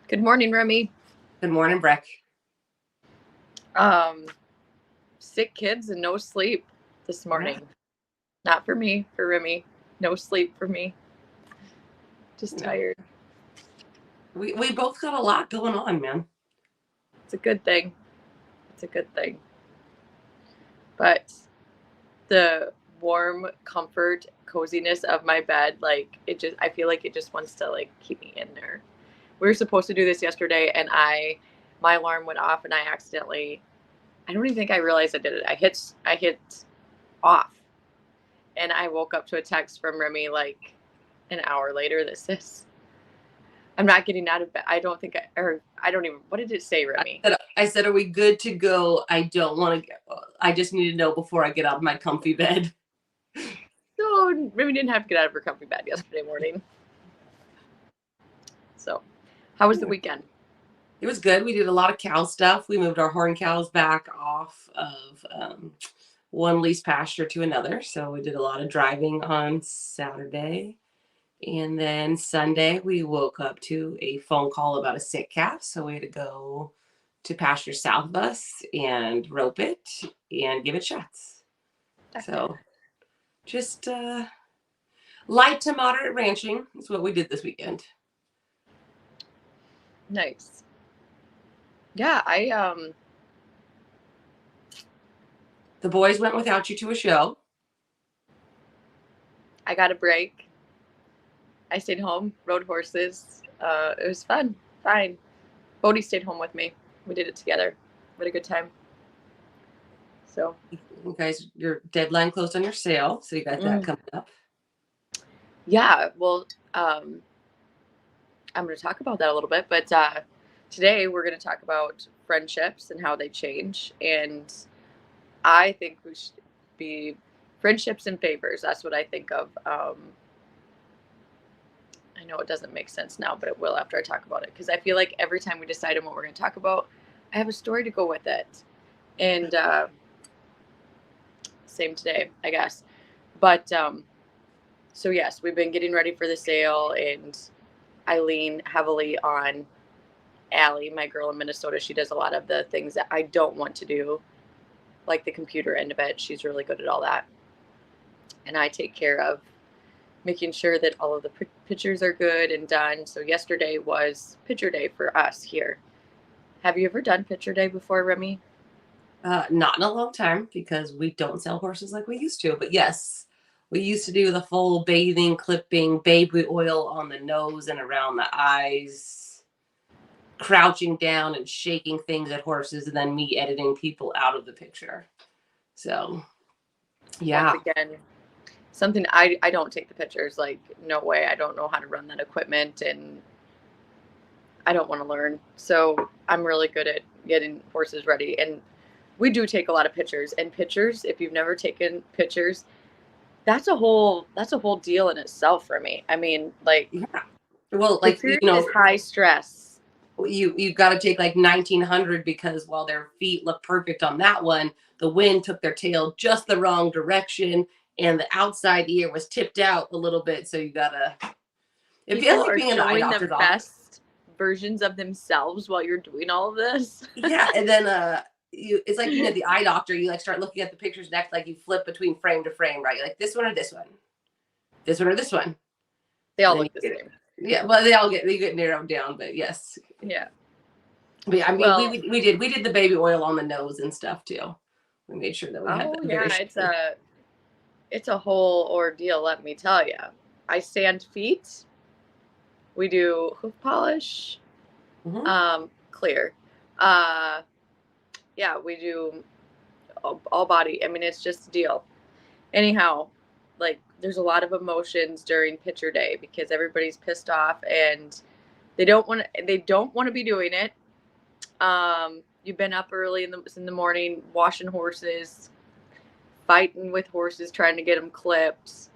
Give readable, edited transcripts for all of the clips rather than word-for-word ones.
Good morning, Remy. Good morning, Breck. Um, Sick kids and no sleep this Yeah, morning. Not for me, for Remy. No sleep for me. Just yeah. tired. We both got a lot going on, man. It's a good thing. It's a good thing. But the warm comfort, coziness of my bed, like I feel like it just wants to like keep me in there. We were supposed to do this yesterday, and my alarm went off, and I don't even think I realized I did it. I hit off, and I woke up to a text from Remy like an hour later that says, I'm not getting out of bed. I don't think or I don't even, what did it say, Remy? I said, are we good to go? I don't want to get, I just need to know before I get out of my comfy bed. So Remy didn't have to get out of her comfy bed yesterday morning. So, how was the weekend? It was good. We did a lot of cow stuff. We moved our horn cows back off of one lease pasture to another. So we did a lot of driving on Saturday. And then Sunday, we woke up to a phone call about a sick calf. So we had to go to pasture south of us and rope it and give it shots. So just light to moderate ranching is what we did this weekend. Nice. Yeah, The boys went without you to a show. I got a break. I stayed home, rode horses. It was fun. Fine. Bodie stayed home with me. We did it together. We had a good time. So, You guys, your deadline closed on your sale, so you got that mm, coming up. yeah, well, I'm going to talk about that a little bit, but today we're going to talk about friendships and how they change. And I think we should be friendships and favors. That's what I think of. I know it doesn't make sense now, but it will after I talk about it. Because I feel like every time we decide on what we're going to talk about, I have a story to go with it. And same today, I guess. But so, yes, we've been getting ready for the sale, and I lean heavily on Allie, my girl in Minnesota. She does a lot of the things that I don't want to do, like the computer end of it. She's really good at all that. And I take care of making sure that all of the pictures are good and done. So yesterday was picture day for us here. Have you ever done picture day before, Remy? Not in a long time because we don't sell horses like we used to. But yes, we used to do the full bathing, clipping, baby oil on the nose and around the eyes, crouching down and shaking things at horses, and then me editing people out of the picture. So, Once yeah. again, something I don't take the pictures. Like, no way. I don't know how to run that equipment, and I don't want to learn. So I'm really good at getting horses ready. And we do take a lot of pictures. And pictures, if you've never taken pictures, that's a whole deal in itself for me. I mean, like, Yeah. Well, like, pictures is high stress. you've got to take like 1900 because while their feet look perfect on that one, the wind took their tail just the wrong direction and the outside ear was tipped out a little bit. So you gotta. It feels People like are being in the eye showing the doctor's office. best versions of themselves while you're doing all of this. Yeah, and then it's like being at the eye doctor. You like start looking at the pictures next, like you flip between frame to frame, right? You're like this one or this one, this one or this one, They and all then you look the get same. yeah. Well, they get narrowed down, but yes. Yeah. But yeah, I mean, Well, we did the baby oil on the nose and stuff too. We made sure that we had oh that very yeah, it's shiny. a whole ordeal, let me tell you. I sand feet. We do hoof polish. Mm-hmm. Clear. Uh, yeah, we do all body. I mean, it's just a deal. Anyhow, like there's a lot of emotions during picture day because everybody's pissed off and they don't want to be doing it. You've been up early in the morning washing horses, fighting with horses, trying to get them clipped.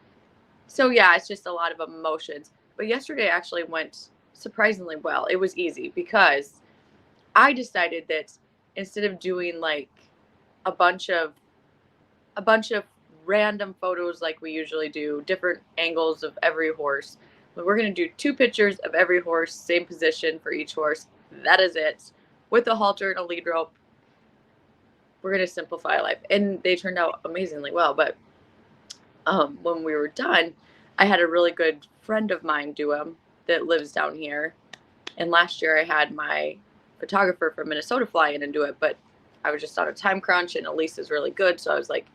So yeah, it's just a lot of emotions. But yesterday actually went surprisingly well. It was easy because I decided that instead of doing like a bunch of a bunch of random photos like we usually do, different angles of every horse, we're going to do 2 pictures of every horse, same position for each horse. That is it. With a halter and a lead rope. We're going to simplify life. And they turned out amazingly well. But when we were done, I had a really good friend of mine do them that lives down here. And last year I had my photographer from Minnesota fly in and do it, but I was just on a time crunch and Elise is really good. So I was like,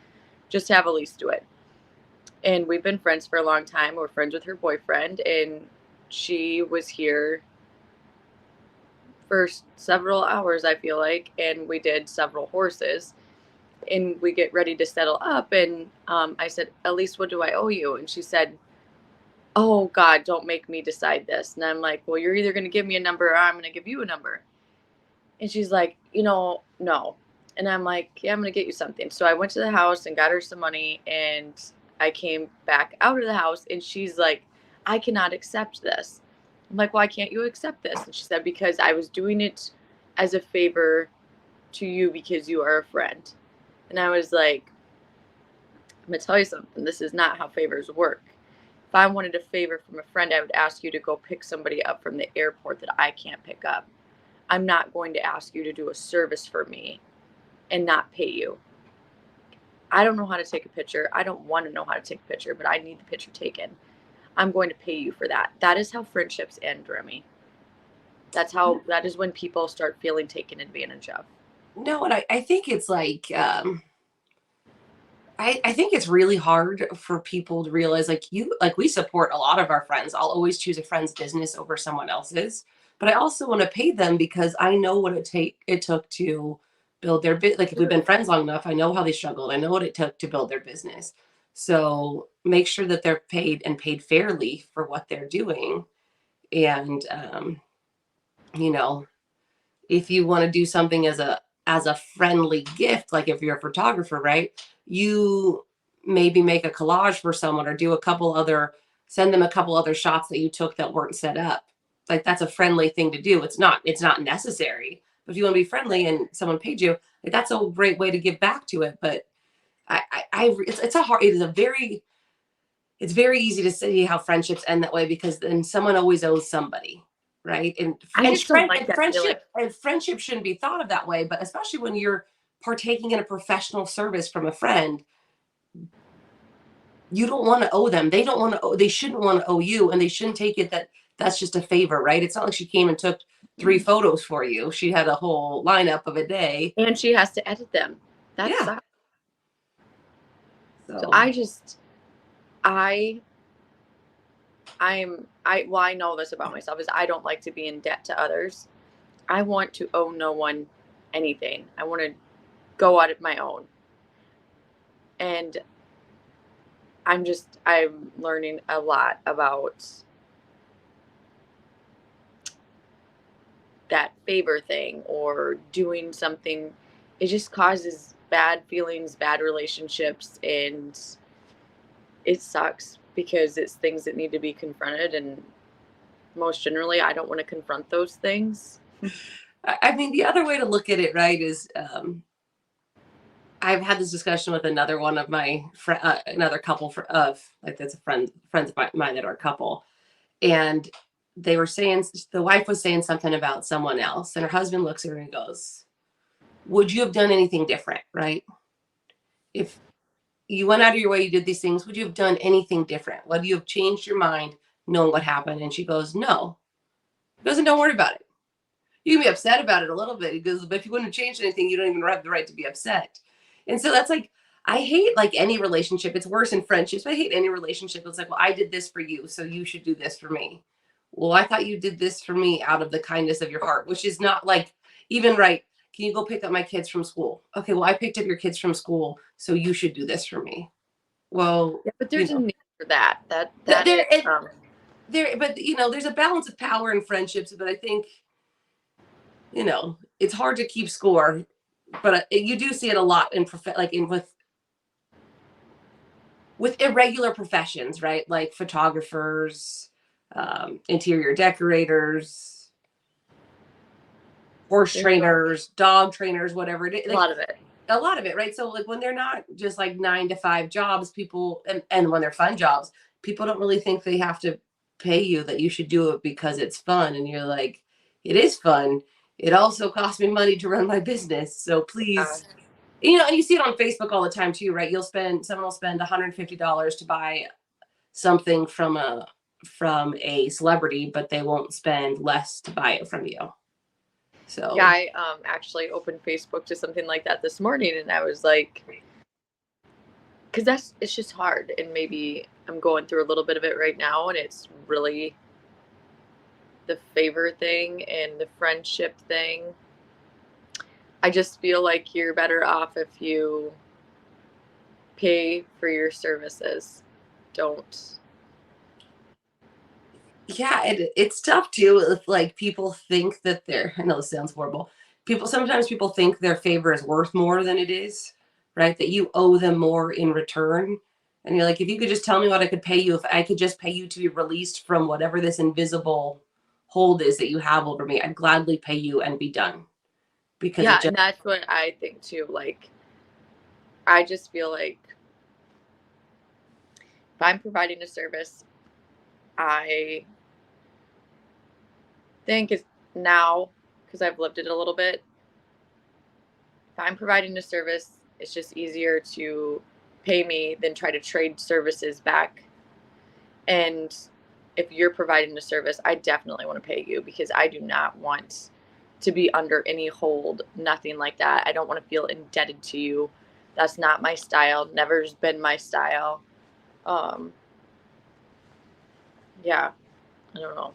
just have Elise do it. And we've been friends for a long time. We're friends with her boyfriend, and she was here for several hours, I feel like, and we did several horses. And we get ready to settle up, and I said, Elise, what do I owe you? And she said, oh God, don't make me decide this. And I'm like, well, you're either going to give me a number or I'm going to give you a number. And she's like, no. And I'm like, yeah, I'm going to get you something. So I went to the house and got her some money, and I came back out of the house, and she's like, I cannot accept this. I'm like, why can't you accept this? And she said, because I was doing it as a favor to you because you are a friend. And I was like, I'm going to tell you something. This is not how favors work. If I wanted a favor from a friend, I would ask you to go pick somebody up from the airport that I can't pick up. I'm not going to ask you to do a service for me and not pay you. I don't know how to take a picture. I don't want to know how to take a picture, but I need the picture taken. I'm going to pay you for that. That is how friendships end, Remy. That is when people start feeling taken advantage of. No, and I think it's like I think it's really hard for people to realize like we support a lot of our friends. I'll always choose a friend's business over someone else's. But I also want to pay them because I know what it took to build their bit. Like if we've been friends long enough, I know how they struggled. I know what it took to build their business. So make sure that they're paid and paid fairly for what they're doing. And you know, if you want to do something as a friendly gift, like if you're a photographer, right? You maybe make a collage for someone or do send them a couple other shots that you took that weren't set up. Like that's a friendly thing to do. It's not necessary. But if you want to be friendly and someone paid you, like that's a great way to give back to it. But it's very easy to see how friendships end that way because then someone always owes somebody, right? I just don't like that feeling. And friendship shouldn't be thought of that way, but especially when you're partaking in a professional service from a friend, you don't want to owe them. They don't want to owe, they shouldn't want to owe you, and they shouldn't take it that that's just a favor, right? It's not like she came and took 3 photos for you. She had a whole lineup of a day. And she has to edit them. That Yeah. sucks. So So I I know this about myself is I don't like to be in debt to others. I want to owe no one anything. I want to go out of my own. And I'm learning a lot about that favor thing or doing something. It just causes bad feelings, bad relationships, and it sucks because it's things that need to be confronted, and most generally I don't want to confront those things. I mean, the other way to look at it, right, is I've had this discussion with another one of my another couple of like that's a friends of mine that are a couple, and they were saying the wife was saying something about someone else, and her husband looks at her and goes, "Would you have done anything different, right? If you went out of your way, you did these things, would you have done anything different? Would you have changed your mind knowing what happened?" And she goes, "No." He goes, "And don't worry about it. You can be upset about it a little bit." He goes, "But if you wouldn't have changed anything, you don't even have the right to be upset." And so that's like, I hate like any relationship. It's worse in friendships. I hate any relationship. It's like, well, I did this for you, so you should do this for me. Well, I thought you did this for me out of the kindness of your heart, which is not like even right. Can you go pick up my kids from school? Okay, well, I picked up your kids from school, so you should do this for me. Well, Yeah, but there's a need for that. That there, is but there's a balance of power in friendships. But I think it's hard to keep score, but you do see it a lot in with irregular professions, right? Like photographers, interior decorators, horse trainers, dog trainers, whatever it is. a lot of it. A lot of it, right? So like when they're not just like 9 to 5 jobs, people and when they're fun jobs, people don't really think they have to pay you that you should do it because it's fun. And you're like, it is fun. It also costs me money to run my business. So Uh, please, and you see it on Facebook all the time too, right? Someone will spend $150 to buy something from a celebrity, but they won't spend less to buy it from you. yeah, So I actually opened Facebook to something like that this morning, and I was like, because it's just hard, and maybe I'm going through a little bit of it right now, and it's really the favor thing and the friendship thing. I just feel like you're better off if you pay for your services. Don't. yeah, it's tough too if like people think that they're, I know this sounds horrible. Sometimes people think their favor is worth more than it is, right? That you owe them more in return. And you're like, if you could just tell me what I could pay you, if I could just pay you to be released from whatever this invisible hold is that you have over me, I'd gladly pay you and be done. Because it Yeah, just and that's what I think too. Like, I just feel like if I'm providing a service, I think it's now, because I've lived it a little bit, if I'm providing a service, it's just easier to pay me than try to trade services back. And if you're providing a service, I definitely want to pay you because I do not want to be under any hold, nothing like that. I don't want to feel indebted to you. That's not my style, never's been my style. Um, yeah, I don't know.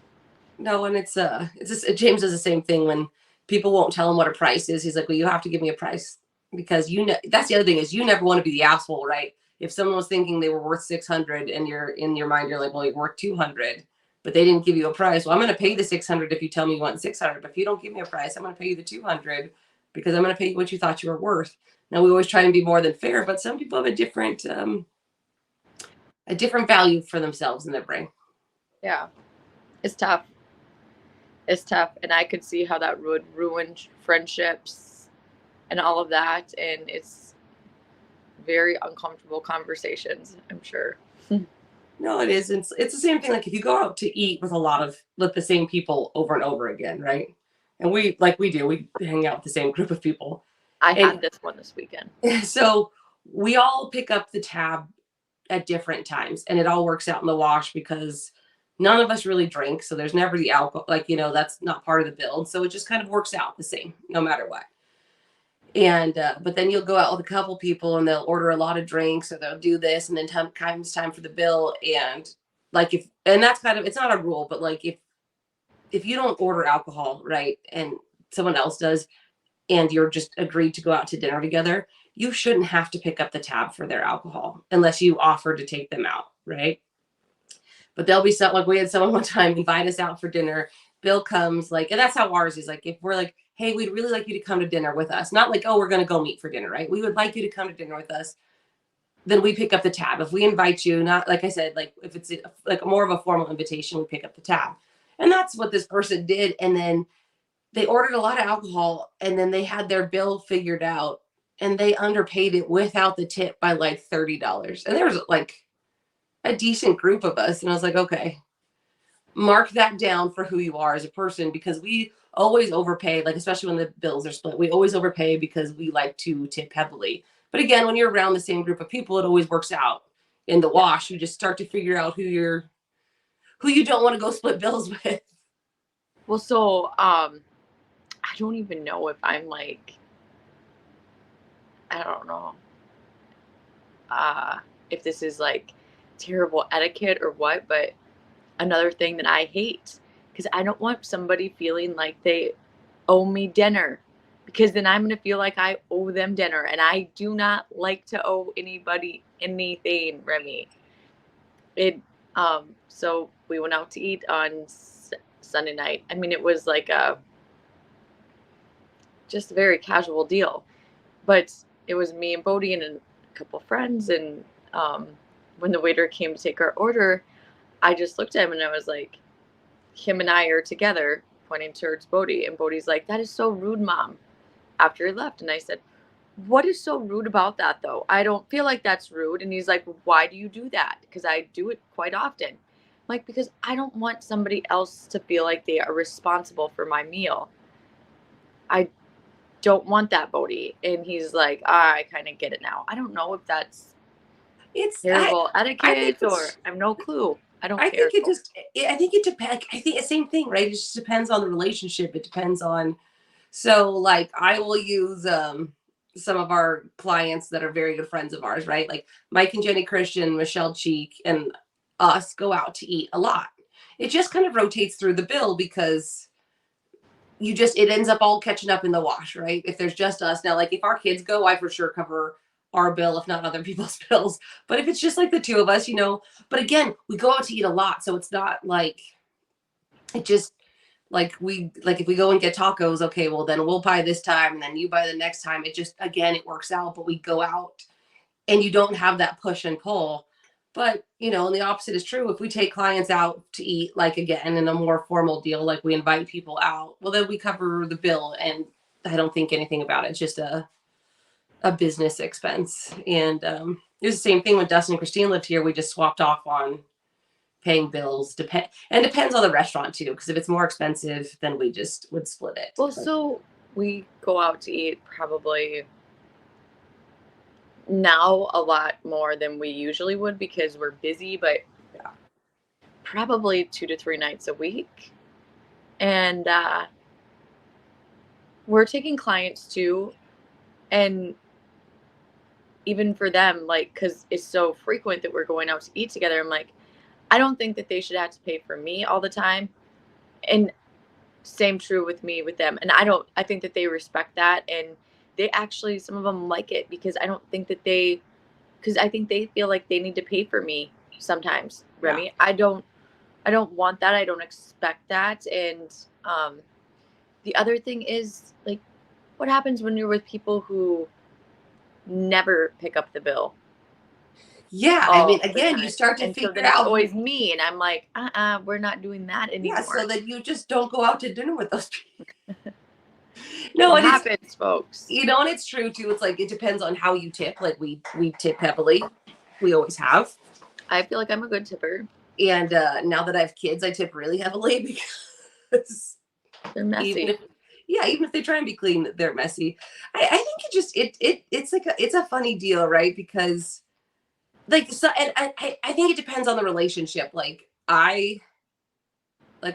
no, and it's just, James does the same thing when people won't tell him what a price is. He's like, well, you have to give me a price because that's the other thing is you never want to be the asshole, right? If someone was thinking they were worth 600 and you're in your mind, you're like, well, you're worth 200, but they didn't give you a price. Well, I'm going to pay the 600 if you tell me you want 600, but if you don't give me a price, I'm going to pay you the 200 because I'm going to pay you what you thought you were worth. Now we always try and be more than fair, but some people have a different value for themselves in their brain. Yeah, it's tough. It's tough. And I could see how that would ruin friendships and all of that. And it's very uncomfortable conversations, I'm sure. No, it is. It's the same thing. Like if you go out to eat with the same people over and over again, right? And we hang out with the same group of people, I and had this one this weekend. so we all pick up the tab at different times, and it all works out in the wash because none of us really drink, so there's never the alcohol. Like that's not part of the build, so it just kind of works out the same no matter what. And but then you'll go out with a couple people and they'll order a lot of drinks or they'll do this and then comes time for the bill and like if and that's kind of it's not a rule but like if you don't order alcohol right and someone else does and you're just agreed to go out to dinner together, you shouldn't have to pick up the tab for their alcohol unless you offer to take them out, right? But there'll be some like we had someone one time invite us out for dinner. Bill comes like, and that's how ours is. Like if we're like, hey, we'd really like you to come to dinner with us. Not like, oh, we're gonna go meet for dinner, right? We would like you to come to dinner with us. Then we pick up the tab. If we invite you, not like I said, like if it's like more of a formal invitation, we pick up the tab. And that's what this person did. And then they ordered a lot of alcohol and then they had their bill figured out and they underpaid it without the tip by like $30. And there was like a decent group of us. And I was like, okay, mark that down for who you are as a person because we always overpay, like especially when the bills are split, we always overpay because we like to tip heavily. But again, when you're around the same group of people, it always works out in the Yeah. wash. You just start to figure out who you don't want to go split bills with. Well, so I don't even know if I'm like, I don't know, if this is like terrible etiquette or what, but another thing that I hate because I don't want somebody feeling like they owe me dinner because then I'm going to feel like I owe them dinner. And I do not like to owe anybody anything, Remy. So we went out to eat on Sunday night. I mean, it was like just a very casual deal, but it was me and Bodie and a couple friends. And when the waiter came to take our order, I just looked at him and I was like, him and I are together, pointing towards Bodie. And Bodie's like, that is so rude, Mom, after he left. And I said, what is so rude about that, though? I don't feel like that's rude. And he's like, well, why do you do that? Because I do it quite often. Like, because I don't want somebody else to feel like they are responsible for my meal. I don't want that, Bodhi. And he's like, ah, I kind of get it now. I don't know if that's It's terrible I think etiquette or I have no clue. I don't I think care. it just I think it depends. I think the same thing, right? It just depends on the relationship. It depends on so like I will use some of our clients that are very good friends of ours, right? Like Mike and Jenny Christian, Michelle Cheek, and us go out to eat a lot. It just kind of rotates through the bill because you just it ends up all catching up in the wash, right? If there's just us now, like if our kids go, I for sure cover our bill, if not other people's bills. But if it's just like the two of us, but again, we go out to eat a lot, so it's not like it just like if we go and get tacos, okay, well then we'll buy this time and then you buy the next time. It just again it works out, but we go out and you don't have that push and pull. But and the opposite is true. If we take clients out to eat, like again, in a more formal deal, like we invite people out, well, then we cover the bill and I don't think anything about it. It's just a business expense. And it was the same thing when Dustin and Christine lived here. We just swapped off on paying bills. Depends on the restaurant too, because if it's more expensive, then we just would split it. Well, so we go out to eat probably now a lot more than we usually would because we're busy, but Yeah. probably 2 to 3 nights a week. And we're taking clients too. And even for them, like, because it's so frequent that we're going out to eat together, I'm like, I don't think that they should have to pay for me all the time. And same true with me with them. And I think that they respect that. And they actually, some of them like it because I don't think that because I think they feel like they need to pay for me sometimes, Yeah. Remy. I don't want that. I don't expect that. And the other thing is like, what happens when you're with people who never pick up the bill Yeah. I mean, all the again, you time? start to And so figure then it's out who, always me, and I'm like, we're not doing that yeah, so anymore. that you just don't go out to dinner with those people. No, It and it's happens, folks. and it's true too. It's like it depends on how you tip. Like we tip heavily. We always have. I feel like I'm a good tipper. And now that I have kids, I tip really heavily because They're even messy. if yeah, even if they try and be clean, they're messy. I think it's like it's a funny deal, right? Because like so and I think it depends on the relationship. Like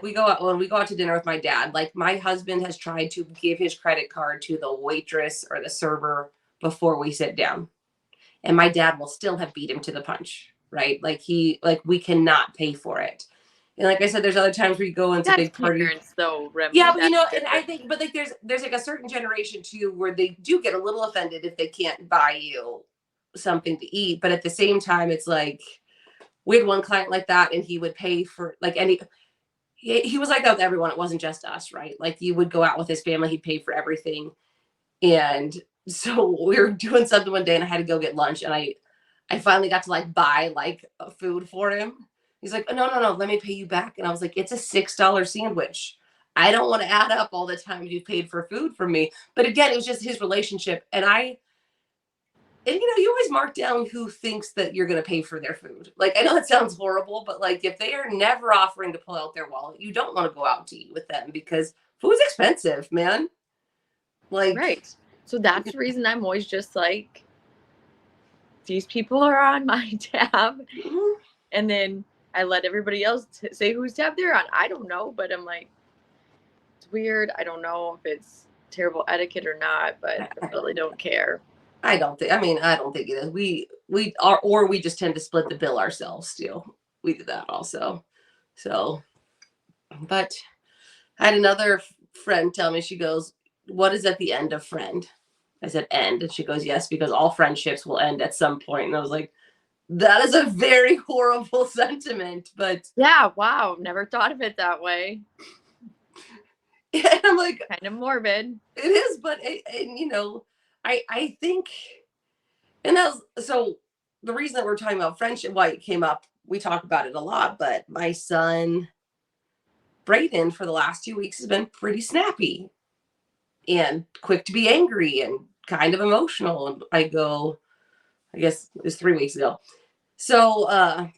we go out when we go out to dinner with my dad, like my husband has tried to give his credit card to the waitress or the server before we sit down. And my dad will still have beat him to the punch, right? Like we cannot pay for it. And like I said, there's other times where you go into That's big party. parents, though, Yeah, Remy. but That's and I different. think but like there's like a certain generation too where they do get a little offended if they can't buy you something to eat. But at the same time, it's like we had one client like that and he would pay for like any he was like that with everyone. It wasn't just us, right? Like you would go out with his family, he'd pay for everything. And so we were doing something one day and I had to go get lunch and I finally got to like buy like food for him. He's like, no, no, no, let me pay you back. And I was like, it's a $6 sandwich. I don't want to add up all the time you paid for food for me. But again, it was just his relationship. And you always mark down who thinks that you're going to pay for their food. Like, I know it sounds horrible, but like if they are never offering to pull out their wallet, you don't want to go out to eat with them because food's expensive, man. Like, Right. So that's the reason I'm always just like, these people are on my tab. mhm. And then I let everybody else say whose tab they're on. I don't know, but I'm like, it's weird. I don't know if it's terrible etiquette or not, but I I really don't don't care. I don't think. I mean, I don't think it is. We are, or we just tend to split the bill ourselves. Too. We do that also. So, but I had another friend tell me. She goes, "What is at the end of friend?" I said, "End," and she goes, "Yes, because all friendships will end at some point." And I was like, "That is a very horrible sentiment." But Yeah, wow. Never thought of it that way. and I'm like, Kind of morbid. it is, but I think. And that was so the reason that we're talking about friendship, why it came up, we talk about it a lot, but my son, Brayden, for the last 2 weeks has been pretty snappy and quick to be angry and kind of emotional. And I guess it was 3 weeks ago. So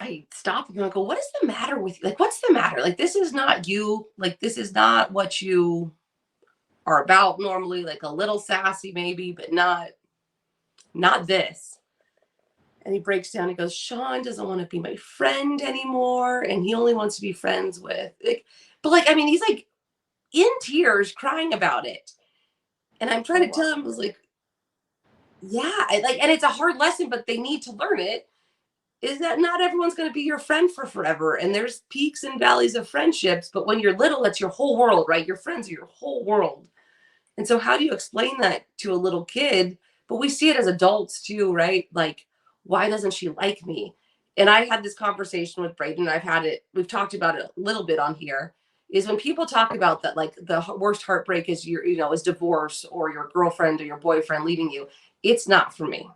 I stop and I go, what is the matter with you? Like, what's the matter? Like, this is not you. Like, this is not what you are about normally. Like a little sassy maybe, but not this. And he breaks down. He goes, Sean doesn't want to be my friend anymore, and he only wants to be friends with like, but like, I mean, he's like in tears, crying about it. And I'm trying Oh, to wow. tell him, I was like, yeah, like, and it's a hard lesson, but they need to learn it. Is that not everyone's going to be your friend for forever, and there's peaks and valleys of friendships. But when you're little, that's your whole world, right? Your friends are your whole world. And so, how do you explain that to a little kid? But we see it as adults too, right? Like, why doesn't she like me? And I had this conversation with Brayden. I've had it, we've talked about it a little bit on here. Is when people talk about that, like the worst heartbreak is is divorce or your girlfriend or your boyfriend leaving you. It's not for me.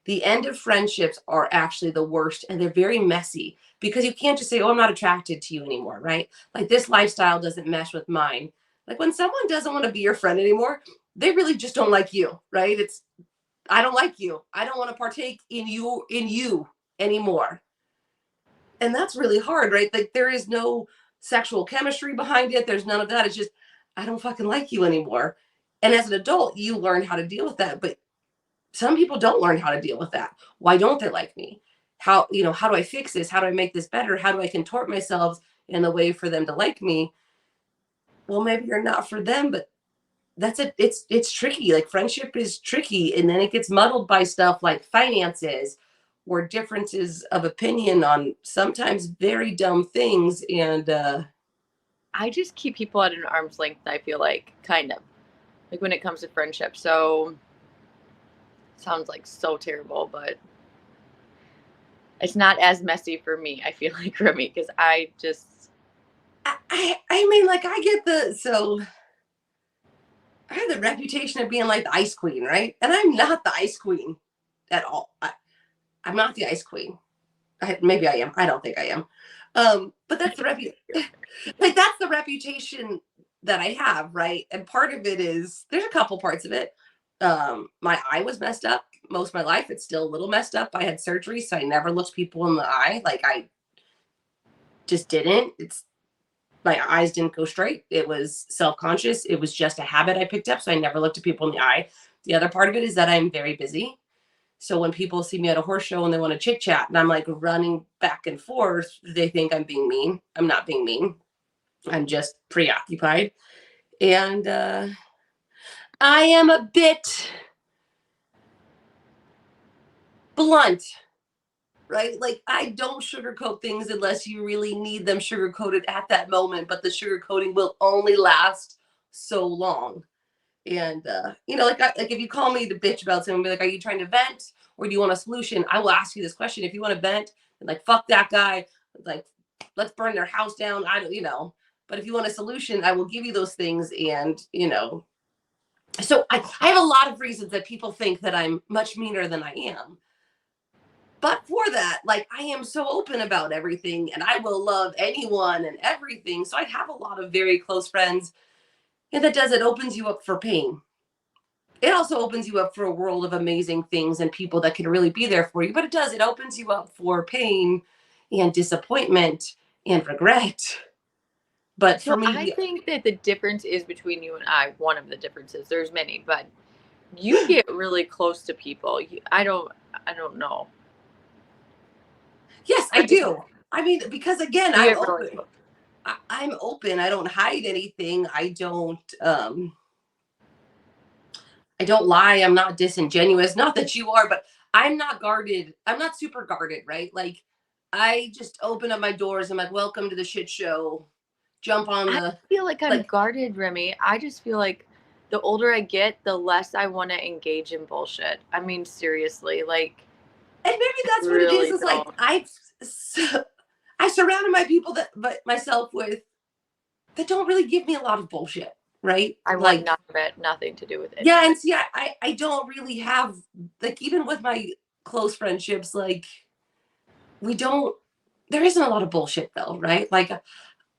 The end of friendships are actually the worst, and they're very messy because you can't just say, oh, I'm not attracted to you anymore, right? Like this lifestyle doesn't mesh with mine. Like when someone doesn't want to be your friend anymore, they really just don't like you, right? It's, I don't like you. I don't want to partake in you anymore. And that's really hard, right? Like there is no sexual chemistry behind it. There's none of that. It's just, I don't fucking like you anymore. And as an adult, you learn how to deal with that. But some people don't learn how to deal with that. Why don't they like me? How do I fix this? How do I make this better? How do I contort myself in a way for them to like me? Well, maybe you're not for them, but that's it. It's tricky. Like friendship is tricky, and then it gets muddled by stuff like finances or differences of opinion on sometimes very dumb things. And I just keep people at an arm's length, I feel like, kind of. Like when it comes to friendship. So sounds like so terrible, but it's not as messy for me, I feel like, Remy, because I just I mean, like I get I have the reputation of being like the ice queen, right? And I'm not the ice queen at all. I'm not the ice queen. Maybe I am. I don't think I am. But that's the like that's the reputation that I have, right? And part of it is there's a couple parts of it. My eye was messed up most of my life. It's still a little messed up. I had surgery, so I never looked people in the eye. Like I just didn't. It's my eyes didn't go straight. It was self-conscious. It was just a habit I picked up, so I never looked at people in the eye. The other part of it is that I'm very busy. So when people see me at a horse show and they want to chit chat and I'm like running back and forth, they think I'm being mean. I'm not being mean. I'm just preoccupied. And I am a bit blunt, right? Like I don't sugarcoat things unless you really need them sugarcoated at that moment, but the sugarcoating will only last so long. And like if you call me to bitch about something, be like, "Are you trying to vent, or do you want a solution?" I will ask you this question. If you want to vent, and like fuck that guy, like let's burn their house down. I don't. But if you want a solution, I will give you those things. And so I have a lot of reasons that people think that I'm much meaner than I am. But for that, like I am so open about everything, and I will love anyone and everything. So I have a lot of very close friends, and it opens you up for pain. It also opens you up for a world of amazing things and people that can really be there for you. But it opens you up for pain and disappointment and regret. But for so me, I think that the difference is between you and I. One of the differences. There's many, but you get really close to people. I don't know. yes, I I just do. I mean, because again, you I'm get really open. close. I'm open. I don't hide anything. I don't lie. I'm not disingenuous. Not that you are, but I'm not guarded. I'm not super guarded, right? Like I just open up my doors. I'm like, welcome to the shit show. Jump on I the feel like I'm like guarded, Remy. I just feel like the older I get, the less I want to engage in bullshit. I mean, seriously, like and maybe I that's what it really is like don't. I surrounded my people but myself with that don't really give me a lot of bullshit, right? I want Like none of it, nothing to do with any yeah, of it. and see I don't really have like even with my close friendships, like we don't there isn't a lot of bullshit though, right? Like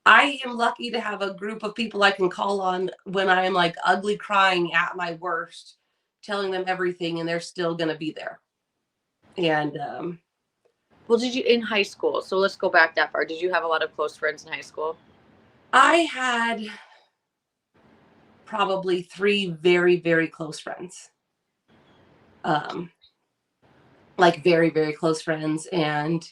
I am lucky to have a group of people I can call on when I am like ugly crying at my worst, telling them everything and they're still gonna be there. And Well, did you in high school? So let's go back that far. Did you have a lot of close friends in high school? I had probably three very, very close friends. Um, like very, very close friends. And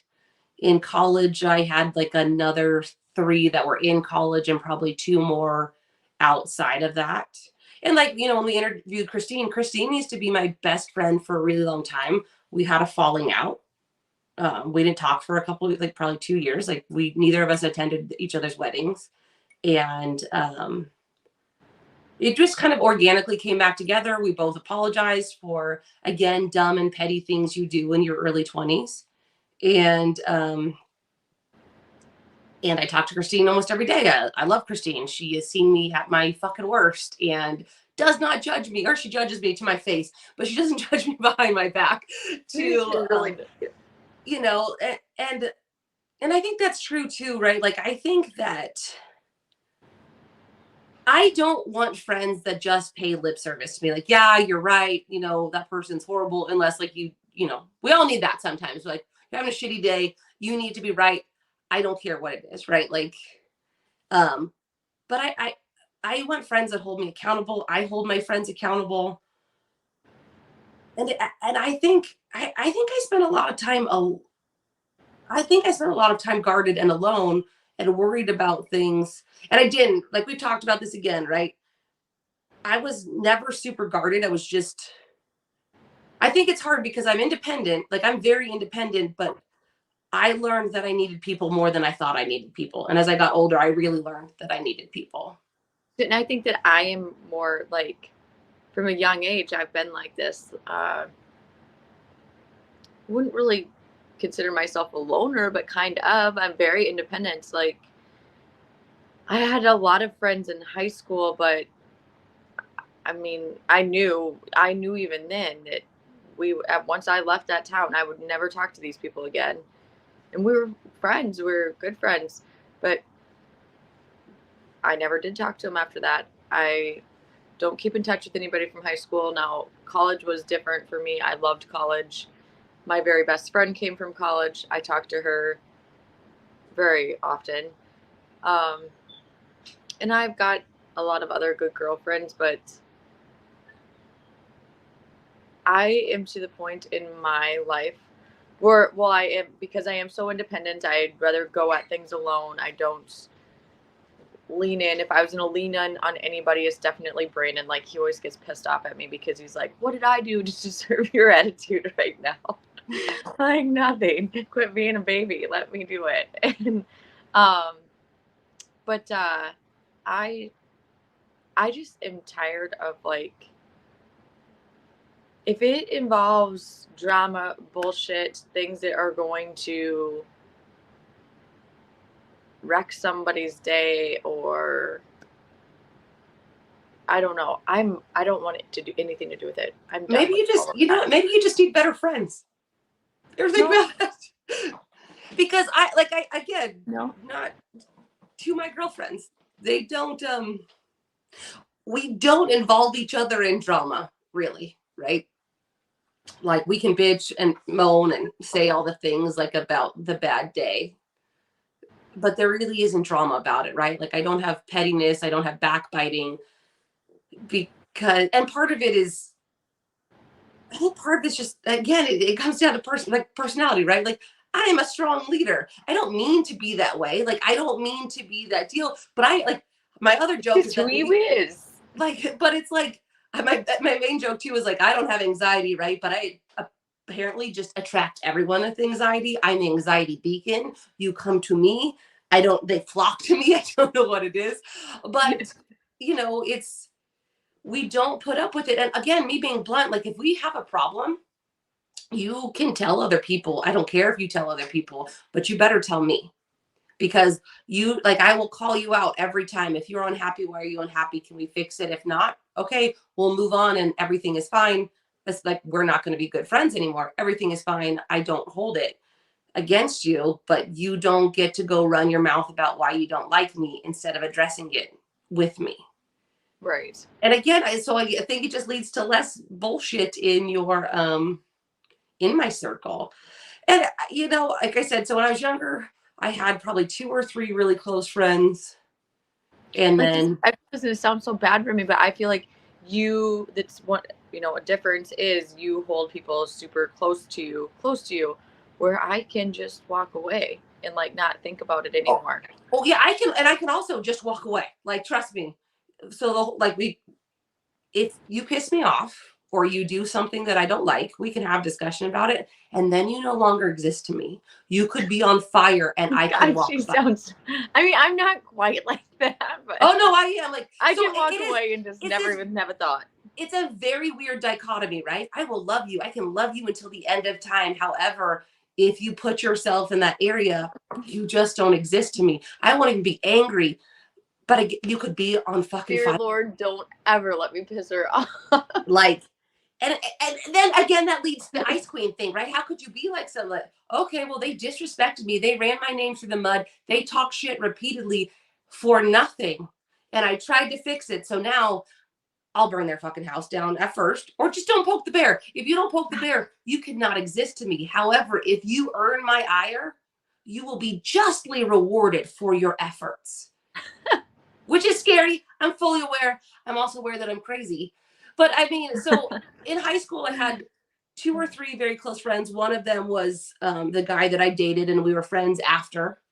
in college, I had like another three that were in college and probably two more outside of that. And like, when we interviewed Christine, Christine used to be my best friend for a really long time. We had a falling out. We didn't talk for a couple, like probably 2 years. Like we, neither of us attended each other's weddings. And it just kind of organically came back together. We both apologized for, again, dumb and petty things you do in your early 20s. And I talk to Christine almost every day. I love Christine. She has seen me at my fucking worst and does not judge me, or she judges me to my face, but she doesn't judge me behind my back. To Really? you know, and I think that's true too, right? Like I think that I don't want friends that just pay lip service to me. Like, yeah, you're right. That person's horrible. Unless like we all need that sometimes. Like you're having a shitty day. You need to be right. I don't care what it is, right? Like, um, but I want friends that hold me accountable. I hold my friends accountable. And I think I spent a lot of time I think I spent a lot of time guarded and alone and worried about things. And I didn't, like we've talked about this again, right? I was never super guarded. I think it's hard because I'm independent. Like I'm very independent, but I learned that I needed people more than I thought I needed people. And as I got older, I really learned that I needed people. And I think that I am more like from a young age, I've been like this. Wouldn't really consider myself a loner, but kind of. I'm very independent. Like I had a lot of friends in high school, but I mean, I knew even then that once I left that town, I would never talk to these people again. And we were friends, we were good friends, but I never did talk to them after that. I don't keep in touch with anybody from high school. Now, college was different for me. I loved college. My very best friend came from college. I talked to her very often. Um, and I've got a lot of other good girlfriends, but I am to the point in my life where, well, I am, because I am so independent, I'd rather go at things alone. I don't lean in. If I was gonna lean on anybody, it's definitely Brandon. Like he always gets pissed off at me because he's like, "What did I do to deserve your attitude right now?" Like nothing. Quit being a baby. Let me do it. And um, but I I just am tired of like if it involves drama, bullshit, things that are going to wreck somebody's day or I don't know. I don't want it to do anything to do with it. I'm done Maybe with you all just, of that. maybe you just need better friends. Ever think No, about that? Because again, no. not to my girlfriends. They don't, we don't involve each other in drama, really, right? Like we can bitch and moan and say all the things like about the bad day, but there really isn't drama about it, right? Like I don't have pettiness, I don't have backbiting because, and part of it is, I think part of it's just again, it comes down to personality, right? Like I am a strong leader. I don't mean to be that way. Like I don't mean to be that deal. But I like my other It's joke is just who that you is. like, but it's like my main joke too is like I don't have anxiety, right? But I apparently just attract everyone with anxiety. I'm the anxiety beacon. You come to me. I don't. They flock to me. I don't know what it is, but it's we don't put up with it. And again, me being blunt, like if we have a problem, you can tell other people. I don't care if you tell other people, but you better tell me because you like I will call you out every time. If you're unhappy, why are you unhappy? Can we fix it? If not, okay, we'll move on and everything is fine. It's like we're not going to be good friends anymore. Everything is fine. I don't hold it against you, but you don't get to go run your mouth about why you don't like me instead of addressing it with me. Right. And again, so I think it just leads to less bullshit in your in my circle. And, like I said, so when I was younger, I had probably 2 or 3 really close friends, and Like this, then I know this is gonna sound so bad for me, but I feel like that's what, a difference is you hold people super close to you, where I can just walk away and like not think about it oh, anymore. oh yeah, I can also just walk away. Like, trust me. So like if you piss me off or you do something that I don't like, we can have discussion about it, and then you no longer exist to me. You could be on fire and I could God, she walk by. sounds. I mean, I'm not quite like that, but Oh no, I am like, I so can it walk is. away and just It's never this. even have a thought. It's a very weird dichotomy, right? I will love you. I can love you until the end of time. However, if you put yourself in that area, you just don't exist to me. I won't even be angry, but you could be on fucking Dear fire. Lord, don't ever let me piss her off. Like, and then again, that leads to the Ice Queen thing, right? How could you be like someone? Okay, well, they disrespected me. They ran my name through the mud. They talk shit repeatedly for nothing. And I tried to fix it. So now I'll burn their fucking house down at first, or just don't poke the bear. If you don't poke the bear, you cannot exist to me. However, if you earn my ire, you will be justly rewarded for your efforts, which is scary. I'm fully aware. I'm also aware that I'm crazy. But I mean, so in high school, I had 2 or 3 very close friends. One of them was the guy that I dated, and we were friends after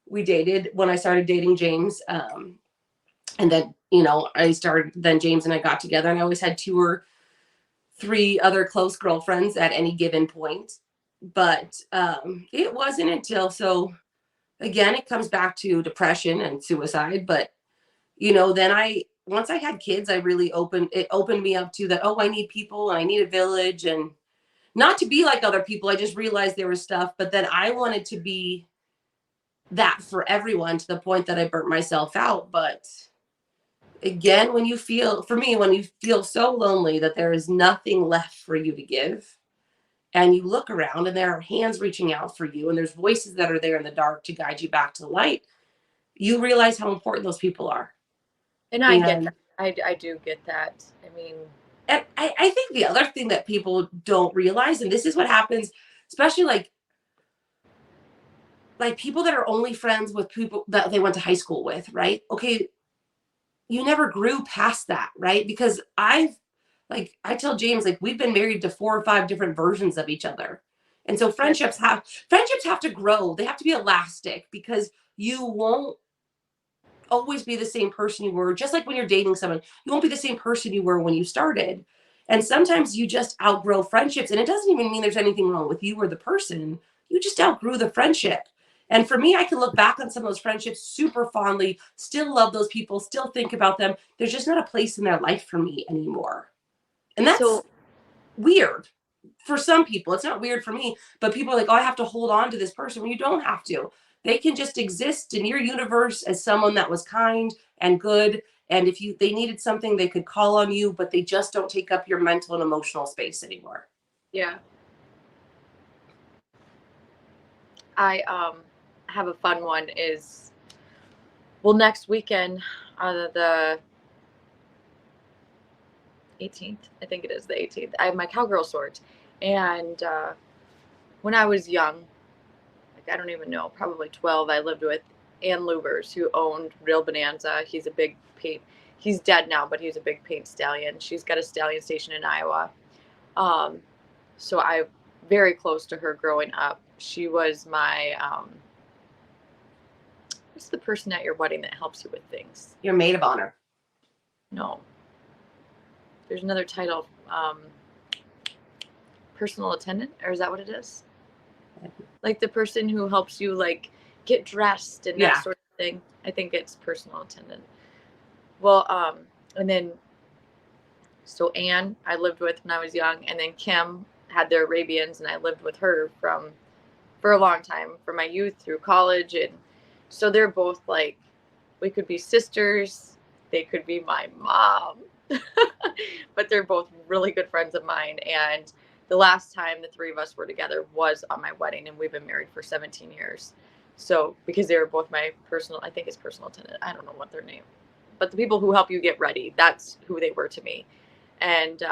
we dated when I started dating James. And then, then James and I got together, and I always had 2 or 3 other close girlfriends at any given point. But it wasn't until, so again, it comes back to depression and suicide. But then once I had kids, I really opened me up to that. Oh, I need people and I need a village, and not to be like other people. I just realized there was stuff, but then I wanted to be that for everyone, to the point that I burnt myself out. But again, when you feel so lonely that there is nothing left for you to give, and you look around and there are hands reaching out for you, and there's voices that are there in the dark to guide you back to the light, you realize how important those people are. And I get And that. I do get that. I mean, I think the other thing that people don't realize, and this is what happens, especially like people that are only friends with people that they went to high school with, right? Okay, you never grew past that, right? Because I tell James, like, we've been married to 4 or 5 different versions of each other. And so yeah. friendships have to grow. They have to be elastic, because you won't always be the same person you were. Just like when you're dating someone, you won't be the same person you were when you started. And sometimes you just outgrow friendships. And it doesn't even mean there's anything wrong with you or the person. You just outgrew the friendship. And for me, I can look back on some of those friendships super fondly, still love those people, still think about them. There's just not a place in their life for me anymore. And that's So weird for some people. It's not weird for me, but people are like, oh, I have to hold on to this person. Well, you don't have to. They can just exist in your universe as someone that was kind and good. And if they needed something, they could call on you, but they just don't take up your mental and emotional space anymore. yeah, I have a fun one. Is well, next weekend, the 18th, I think it is the 18th. I have my Cowgirl sword, and when I was young, like I don't even know, probably 12, I lived with Ann Lubers, who owned Real Bonanza. He's a big paint. He's dead now, but he's a big paint stallion. She's got a stallion station in Iowa. Um, so I very close to her growing up. She was my what's the person at your wedding that helps you with things? Your maid of honor. No, there's another title. Personal attendant, or is that what it is? Like the person who helps you like get dressed and that Yeah. sort of thing. I think it's personal attendant. Well, and then so Anne I lived with when I was young, and then Kim had their Arabians, and I lived with her for a long time, from my youth through college. And so they're both like, we could be sisters, they could be my mom. But they're both really good friends of mine. And the last time the three of us were together was on my wedding, and we've been married for 17 years. So because they were both my personal, I think it's personal attendant, I don't know what their name, but the people who help you get ready, that's who they were to me. And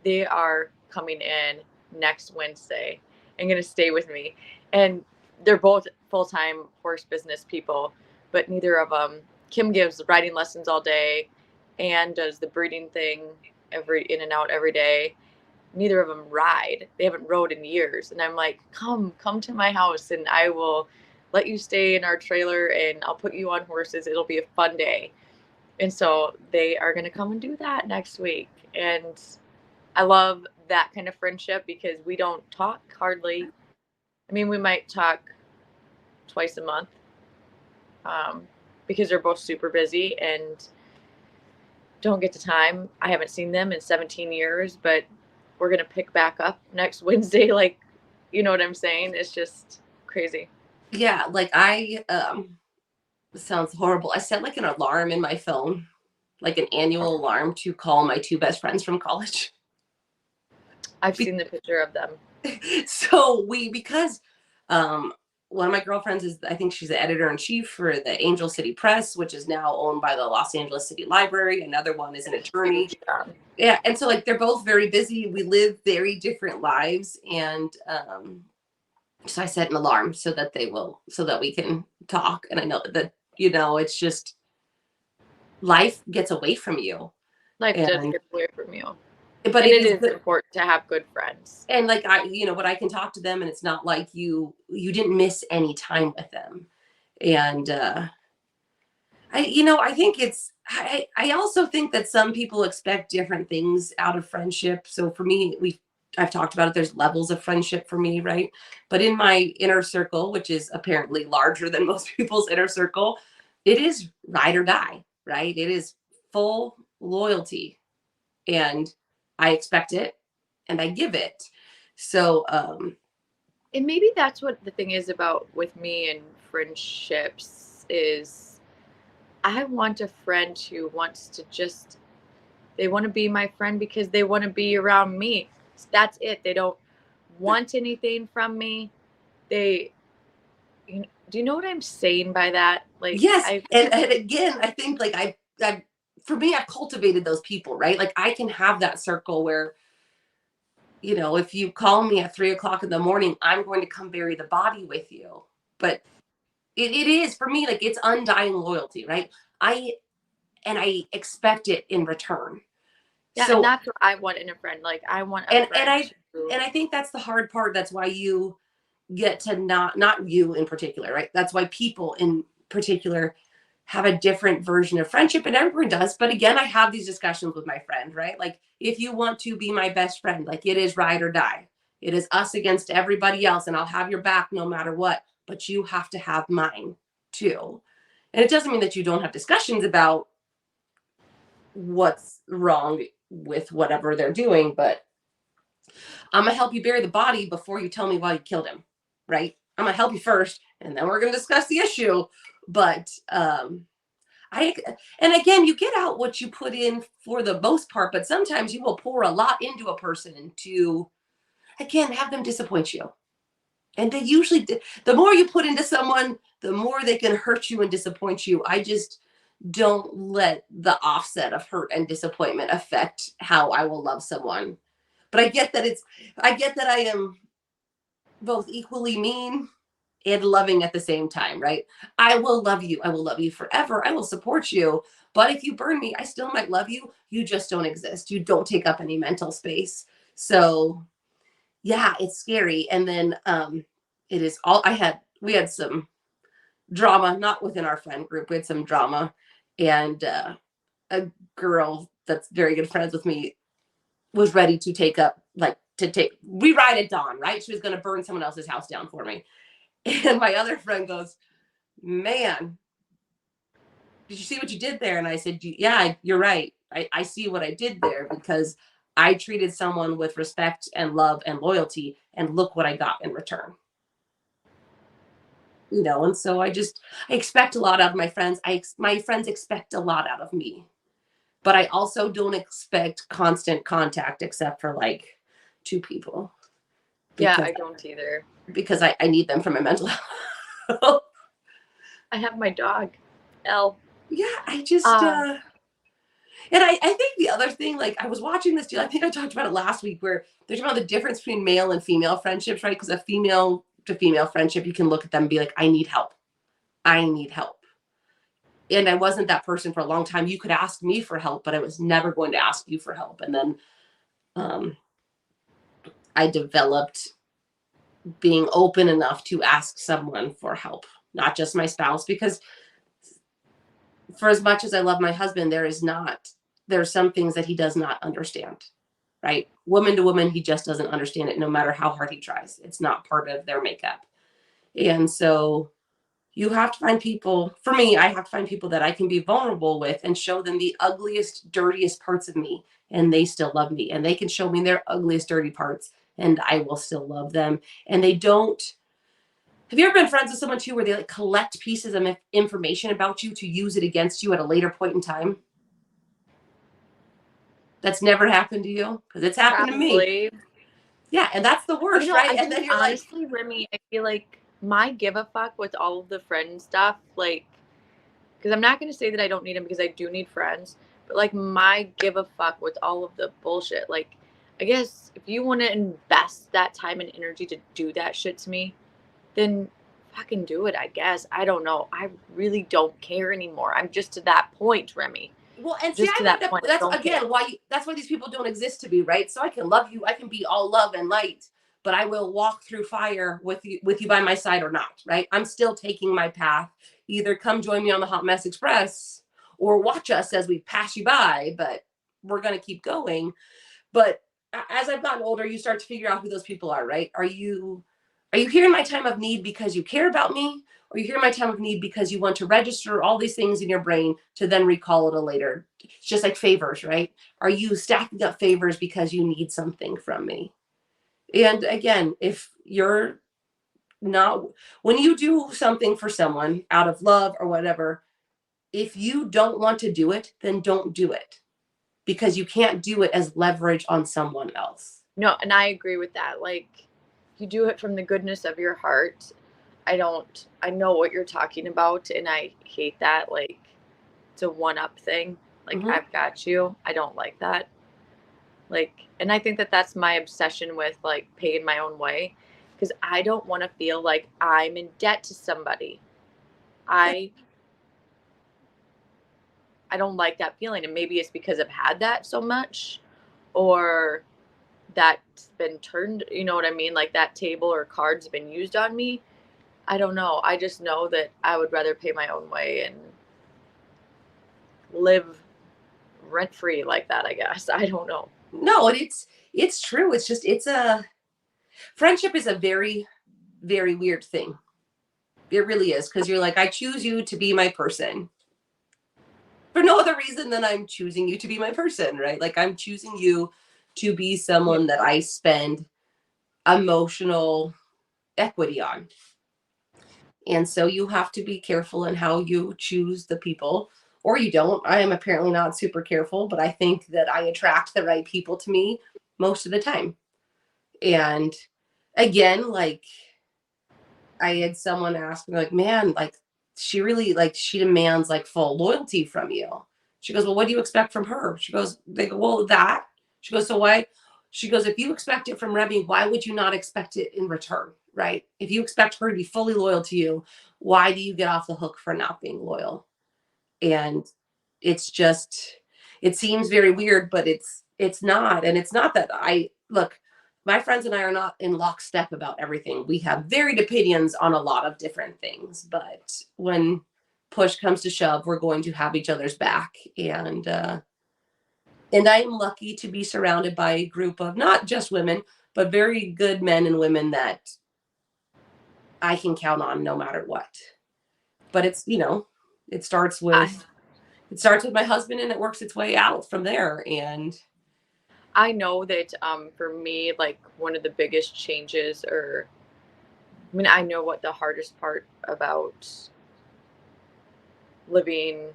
they are coming in next Wednesday. and going to stay with me. And they're both full-time horse business people, but neither of them. Kim gives riding lessons all day and does the breeding thing every in and out every day. Neither of them ride. They haven't rode in years. And I'm like, come to my house and I will let you stay in our trailer and I'll put you on horses. It'll be a fun day. And so they are going to come and do that next week. And I love that kind of friendship because we don't talk hardly. I mean, we might talk twice a month, because they're both super busy and don't get the time. I haven't seen them in 17 years, but we're going to pick back up next Wednesday. Like, you know what I'm saying? It's just crazy. Yeah, like this sounds horrible. I set like an alarm in my phone, like an annual alarm to call my two best friends from college. I've seen the picture of them. So because um one of my girlfriends is, I think she's the editor in chief for the Angel City Press, which is now owned by the Los Angeles City Library. Another one is an attorney. Huge, Yeah, and so like they're both very busy. We live very different lives, and so I set an alarm so that so that we can talk. And I know that, it's just life gets away from you. life does And get away from you. but And it it is is good. important to have good friends. And like but I can talk to them, and it's not like you didn't miss any time with them. And I think I also think that some people expect different things out of friendship. So for me, I've talked about it. There's levels of friendship for me, right? But in my inner circle, which is apparently larger than most people's inner circle, it is ride or die, right? It is full loyalty, and I expect it, and I give it. So And maybe that's what the thing is about with me and friendships is I want a friend who wants to just they want to be my friend because they want to be around me. That's it. They don't want anything from me. They do you know what I'm saying by that? Like yes, I and again, I think like I for me, I've cultivated those people, right? Like I can have that circle where, if you call me at 3 o'clock in the morning, I'm going to come bury the body with you. But it is for me, like it's undying loyalty, right? I expect it in return. yeah, and So that's what I want in a friend. Like I want a and friend I to and I think that's the hard part. That's why you get to not you in particular, right? That's why people in particular have a different version of friendship, and everyone does. But again, I have these discussions with my friend, right? Like if you want to be my best friend, like it is ride or die. It is us against everybody else, and I'll have your back no matter what, but you have to have mine too. And it doesn't mean that you don't have discussions about what's wrong with whatever they're doing, but I'm gonna help you bury the body before you tell me why you killed him, right? I'm gonna help you first, and then we're gonna discuss the issue. But I and again, you get out what you put in for the most part, but sometimes you will pour a lot into a person to again have them disappoint you. And they usually, the more you put into someone, the more they can hurt you and disappoint you. I just don't let the offset of hurt and disappointment affect how I will love someone. But I get that I am both equally mean and loving at the same time, right? I will love you. I will love you forever. I will support you. But if you burn me, I still might love you. You just don't exist. You don't take up any mental space. So yeah, it's scary. And then it is all we had some drama, not within our friend group. We had some drama, and a girl that's very good friends with me was ready to rewrite at dawn, right? She was going to burn someone else's house down for me. And my other friend goes, man, did you see what you did there? And I said, yeah, you're right. I see what I did there because I treated someone with respect and love and loyalty, and look what I got in return. And so I expect a lot out of my friends. My friends expect a lot out of me, but I also don't expect constant contact except for like two people yeah, because I don't either. I need them for my mental health. I have my dog, Elle. Yeah, I just And I think the other thing, like I was watching this deal, I think I talked about it last week, where there's about the difference between male and female friendships, right? Because a female to female friendship, you can look at them and be like, I need help. I need help. And I wasn't that person for a long time. You could ask me for help, but I was never going to ask you for help. And then um, I developed being open enough to ask someone for help, not just my spouse, because for as much as I love my husband, there are some things that he does not understand, right? Woman to woman, he just doesn't understand it no matter how hard he tries. It's not part of their makeup. And so you have to find people, for me, I have to find people that I can be vulnerable with and show them the ugliest, dirtiest parts of me, and they still love me. And they can show me their ugliest, dirty parts, and I will still love them. And they don't. Have you ever been friends with someone too, where they like collect pieces of information about you to use it against you at a later point in time? That's never happened to you? Because it's happened to me. Probably. Yeah, and that's the worst, right? I And think then you're like, honestly, Remy, I feel like my give a fuck with all of the friend stuff, like, because I'm not going to say that I don't need them because I do need friends, but like my give a fuck with all of the bullshit. Like, I guess if you want to invest that time and energy to do that shit to me, then fucking do it, I guess. I don't know. I really don't care anymore. I'm just to that point, Remy. well, and see, Just to I that end up, point. I that's don't care. again why that's why these people don't exist to be, right? So I can love you, I can be all love and light, but I will walk through fire with you by my side or not, right? I'm still taking my path. Either come join me on the Hot Mess Express or watch us as we pass you by, but we're going to keep going. But as I've gotten older, you start to figure out who those people are, right? Are you here in my time of need because you care about me? Or are you here in my time of need because you want to register all these things in your brain to then recall it a later? It's just like favors, right? Are you stacking up favors because you need something from me? And again, if you're not, when you do something for someone out of love or whatever, if you don't want to do it, then don't do it, because you can't do it as leverage on someone else. No, and I agree with that. Like, you do it from the goodness of your heart. I know what you're talking about, and I hate that. Like, it's a one up thing. Like, Mm-hmm. I've got you. I don't like that. Like, and I think that that's my obsession with like paying my own way because I don't want to feel like I'm in debt to somebody. Yeah. I I don't like that feeling, and maybe it's because I've had that so much, or that's been turned. You know what I mean? Like that table or cards been used on me. I don't know. I just know that I would rather pay my own way and live rent free like that. I guess I don't know. No, and it's true. It's just it's a friendship is a very, very weird thing. It really is, because you're like, I choose you to be my person for no other reason than I'm choosing you to be my person, right? Like I'm choosing you to be Yeah. someone that I spend emotional equity on. And so you have to be careful in how you choose the people, or you don't. I am apparently not super careful, but I think that I attract the right people to me most of the time. And again, like I had someone ask me, like, man, like she really like she demands like full loyalty from you. She goes, well, what do you expect from her? She goes, they go, well, that. She goes, so why? She goes, if you expect it from Remy, why would you not expect it in return? Right? If you expect her to be fully loyal to you, why do you get off the hook for not being loyal? And it's just it seems very weird, but it's not. And it's not that I look, my friends and I are not in lockstep about everything. We have varied opinions on a lot of different things, but when push comes to shove, we're going to have each other's back. And I'm lucky to be surrounded by a group of not just women, but very good men and women that I can count on no matter what. But it's, it starts I with it starts with my husband and it works its way out from there. And I know that for me, like one of the biggest changes, or I mean, I know what the hardest part about living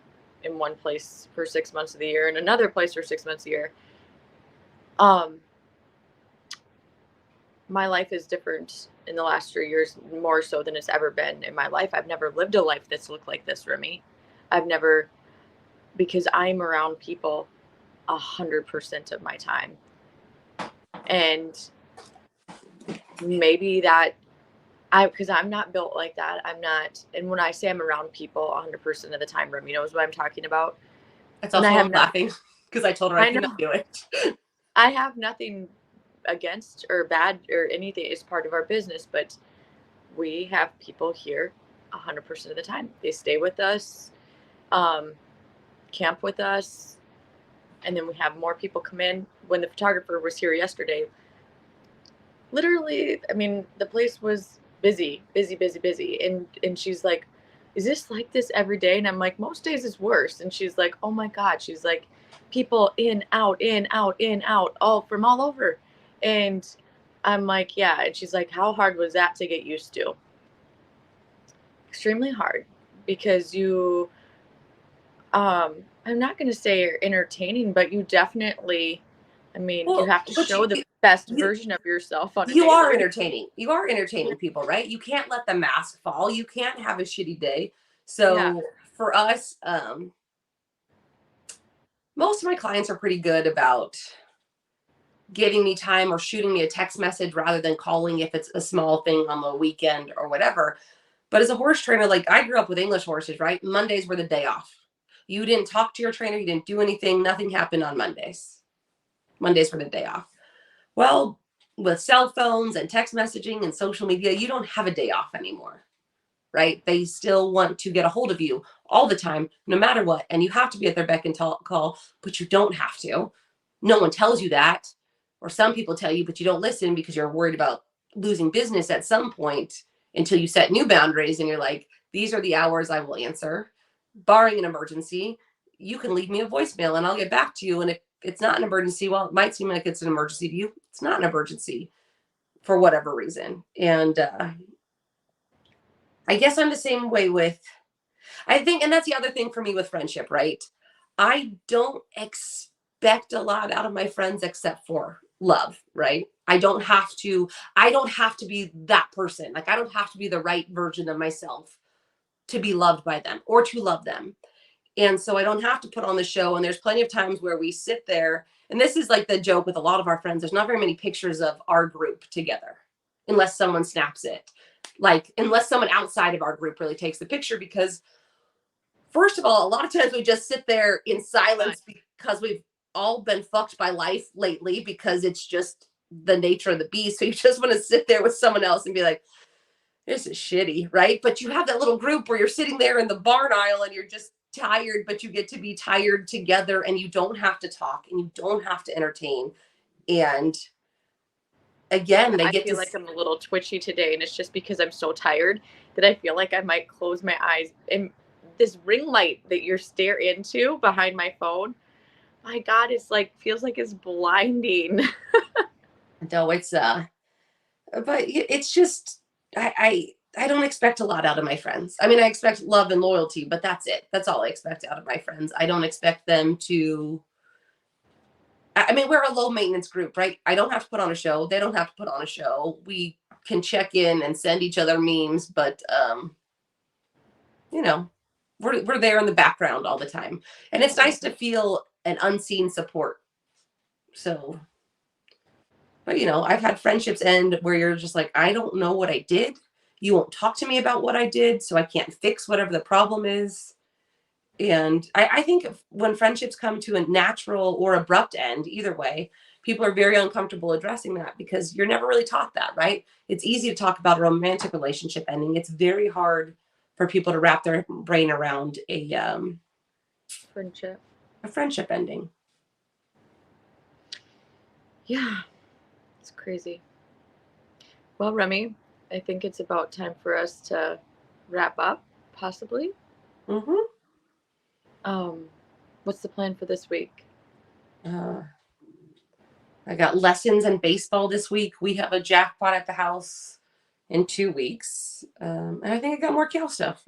in one place for 6 months of the year and another place for 6 months a year. Um, my life is different in the last 3 years, more so than it's ever been in my life. I've never lived a life that's looked like this, Remy. I've never, because I'm around people. 100% of my time. And maybe that because I'm not built like that. I'm not, and when I say I'm around people 100% of the time, Remy knows what I'm talking about. That's And I also why have I'm not, laughing because I told her I I could know, not do it. I have nothing against or bad or anything. It's part of our business, but we have people here 100% of the time. They stay with us, um, camp with us, and then we have more people come in. When the photographer was here yesterday, literally, I mean, the place was busy, busy, busy, busy. And she's like, "Is this like this every day?" And I'm like, "Most days is worse." And she's like, "Oh my God." She's like, "People in, out, in, out, in, out, all from all over." And I'm like, "Yeah." And she's like, "How hard was that to get used to?" Extremely hard, because you I'm not going to say you're entertaining, but you definitely, I mean, you Well, have to but show the best you version of yourself on a you are daily. entertaining. You are Yeah. entertaining people, right? You can't let the mask fall. You can't have a shitty day. Yeah. So for us, most of my clients are pretty good about giving me time or shooting me a text message rather than calling if it's a small thing on the weekend or whatever. But as a horse trainer, like I grew up with English horses, right? Mondays were the day off. You didn't talk to your trainer, you didn't do anything, nothing happened on Mondays. Mondays were the day off. Well, with cell phones and text messaging and social media, you don't have a day off anymore, right? They still want to get a hold of you all the time, no matter what. And you have to be at their beck and call, but you don't have to. No one tells you that. Or some people tell you, but you don't listen because you're worried about losing business at some point until you set new boundaries and you're like, these are the hours I will answer. Barring an emergency, you can leave me a voicemail and I'll get back to you. And if it's not an emergency, well, it might seem like it's an emergency to you. It's not an emergency for whatever reason. And I guess I'm the same way with, I think, and that's the other thing for me with friendship, right? I don't expect a lot out of my friends except for love, right? I don't have to be that person. Like I don't have to be the right version of myself to be loved by them or to love them. And so I don't have to put on the show. And there's plenty of times where we sit there, and this is like the joke with a lot of our friends. There's not very many pictures of our group together unless someone snaps it. Like, unless someone outside of our group really takes the picture, because first of all, a lot of times we just sit there in Fun. silence because we've all been fucked by life lately because it's just the nature of the beast. So you just want to sit there with someone else and be like, this is shitty, right? But you have that little group where you're sitting there in the barn aisle and you're just tired, but you get to be tired together and you don't have to talk and you don't have to entertain. And again, they I get to, feel like I'm a little twitchy today, and it's just because I'm so tired that I feel like I might close my eyes. And this ring light that you're stare into behind my phone, my God, it's like feels like it's blinding. no, it's, but it's just, I don't expect a lot out of my friends. I mean, I expect love and loyalty, but that's it. That's all I expect out of my friends. I don't expect them to, I mean, we're a low maintenance group, right? I don't have to put on a show. They don't have to put on a show. We can check in and send each other memes, but you know, we're there in the background all the time. And it's nice to feel an unseen support. So, but I've had friendships end where you're just like, I don't know what I did. You won't talk to me about what I did, so I can't fix whatever the problem is. And I think when friendships come to a natural or abrupt end, either way, people are very uncomfortable addressing that because you're never really taught that, right? It's easy to talk about a romantic relationship ending. It's very hard for people to wrap their brain around Friendship. a friendship ending. Yeah, it's crazy. Well, Remy, I think it's about time for us to wrap up, possibly. Hmm. Um, what's the plan for this week? Uh, I got lessons in baseball this week. We have a jackpot at the house in 2 weeks. And I think I got more cow stuff.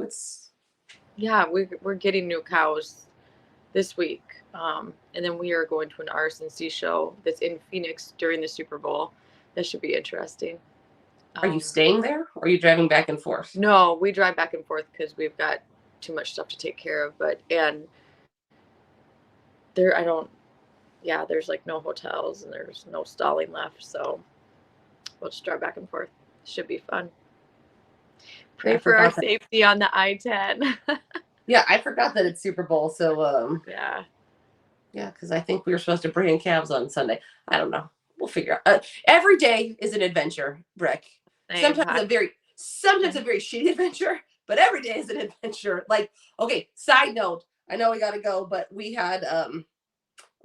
Yeah, we're getting new cows this week. And then we are going to an RSNC show that's in Phoenix during the Super Bowl. That should be interesting. Are you Um, staying there or are you driving back and forth? no, we drive back and forth because we've got too much stuff to take care of. But and there, I don't. yeah, there's like no hotels and there's no stalling left. So we'll just drive back and forth. Should be fun. Yeah, Pray I for our forgot that. safety on the I-10. Yeah, I forgot that it's Super Bowl. So Yeah. yeah, because I think we were supposed to bring in calves on Sunday. I don't know. We'll figure out. Every day is an adventure, Brick. Same. Sometimes a very shitty adventure, but every day is an adventure. Like, okay, side note, I know we gotta go, but we had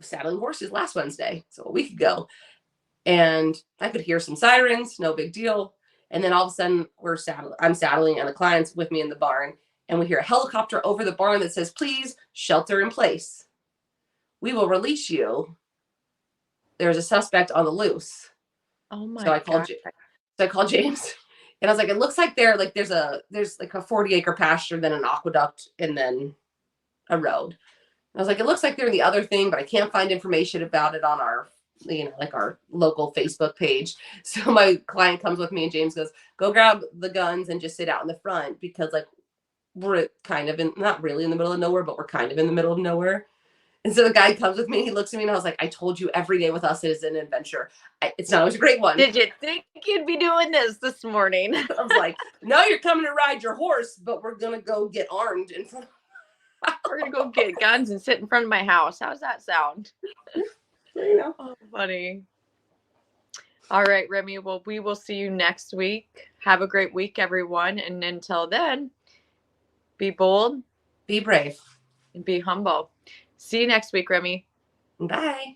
saddling horses last Wednesday, so a week ago, and I could hear some sirens, no big deal. And then all of a sudden I'm saddling and the client's with me in the barn, and we hear a helicopter over the barn that says, please shelter in place. We will release you. There's a suspect on the loose. Oh So my I called God. so I called James, and I was like, it looks like there's like a 40-acre pasture, then an aqueduct, and then a road. I was like, it looks like they're in the other thing, but I can't find information about it on our, like our local Facebook page. So my client comes with me, and James goes, go grab the guns and just sit out in the front, because like we're kind of in, not really in the middle of nowhere, but we're kind of in the middle of nowhere. And so the guy comes with me, he looks at me, and I was like, I told you every day with us is an adventure. It's not always a great one. Did you think you'd be doing this morning? I was like, no, you're coming to ride your horse, but we're going to go get armed in front of We're going to go get guns and sit in front of my house. How's that sound? Oh, funny. All right, Remy. Well, we will see you next week. Have a great week, everyone. And until then, be bold, be brave, and be humble. See you next week, Remy. bye.